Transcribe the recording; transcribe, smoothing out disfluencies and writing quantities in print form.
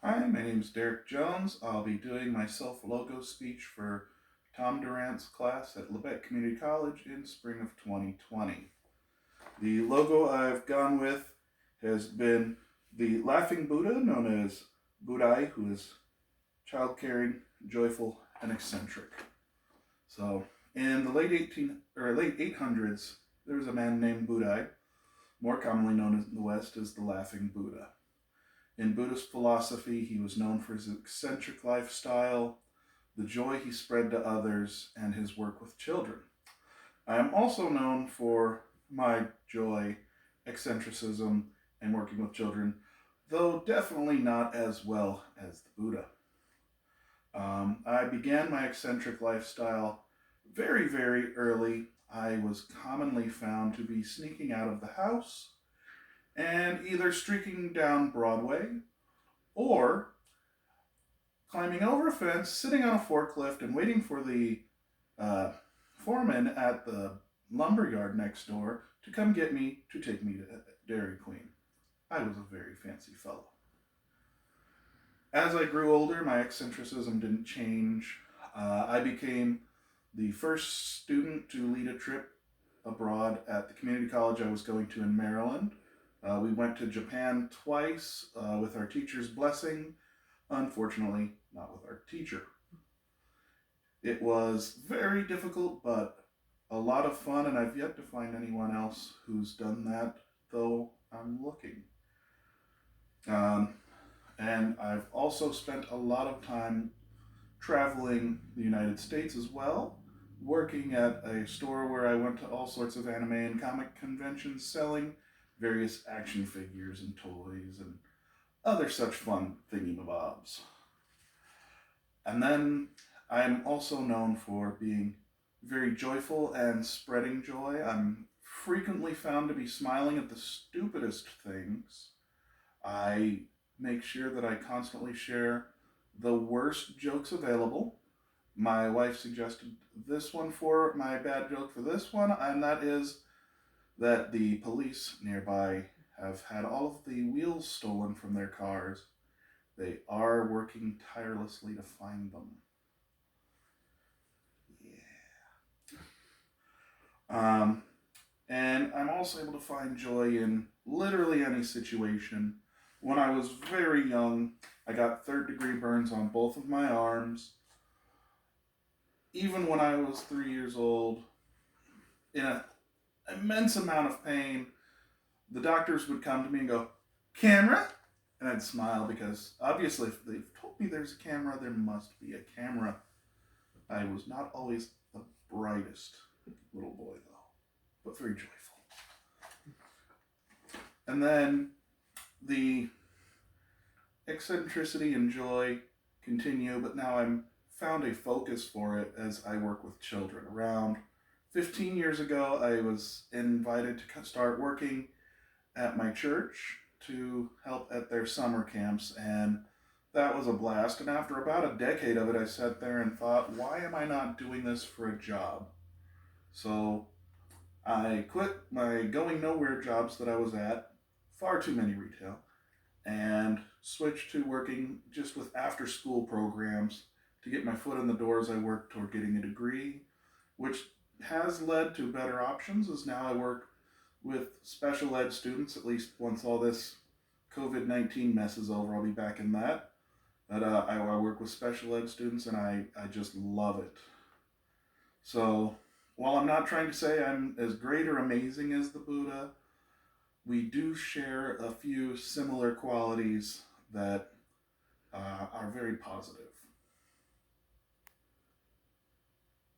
Hi, my name is Derek Jones. I'll be doing my self-logo speech for Tom Durant's class at Lebec Community College in spring of 2020. The logo I've gone with has been the laughing Buddha, known as Budai, who is child-caring, joyful, and eccentric. So, in the late 800s, there was a man named Budai, more commonly known in the West as the Laughing Buddha. In Buddhist philosophy, he was known for his eccentric lifestyle, the joy he spread to others, and his work with children. I am also known for my joy, eccentricism, and working with children, though definitely not as well as the Buddha. I began my eccentric lifestyle very, very early. I was commonly found to be sneaking out of the house and either streaking down Broadway or climbing over a fence, sitting on a forklift, and waiting for the uh, foreman at the lumber yard next door to come get me to take me to Dairy Queen. I was a very fancy fellow. As I grew older, my eccentricism didn't change. I became the first student to lead a trip abroad at the community college I was going to in Maryland. We went to Japan twice with our teacher's blessing. Unfortunately, not with our teacher. It was very difficult, but a lot of fun, and I've yet to find anyone else who's done that, though I'm looking. Um, and I've also spent a lot of time traveling the United States as well, working at a store where I went to all sorts of anime and comic conventions selling various action figures and toys and other such fun thingy-mabobs. And then I'm also known for being very joyful and spreading joy. I'm frequently found to be smiling at the stupidest things. I make sure that I constantly share the worst jokes available. My wife suggested this one for my bad joke for this one, and that is that the police nearby have had all of the wheels stolen from their cars. They are working tirelessly to find them. Yeah. And I'm also able to find joy in literally any situation. When I was very young, I got third-degree burns on both of my arms. Even when I was 3 years old, in an immense amount of pain, the doctors would come to me and go, "Camera?" And I'd smile because obviously if they've told me there's a camera, there must be a camera. I was not always the brightest little boy though, but very joyful. And then the eccentricity and joy continue, but now I'm found a focus for it as I work with children. Around 15 years ago, I was invited to start working at my church to help at their summer camps, and that was a blast. And after about a decade of it, I sat there and thought, why am I not doing this for a job? So I quit my going nowhere jobs that I was at, far too many retail, and switched to working just with after school programs to get my foot in the door as I worked toward getting a degree, which has led to better options as now I work with special ed students. At least once all this COVID-19 mess is over, I'll be back in that. But I work with special ed students and I just love it. So while I'm not trying to say I'm as great or amazing as the Buddha, we do share a few similar qualities that are very positive.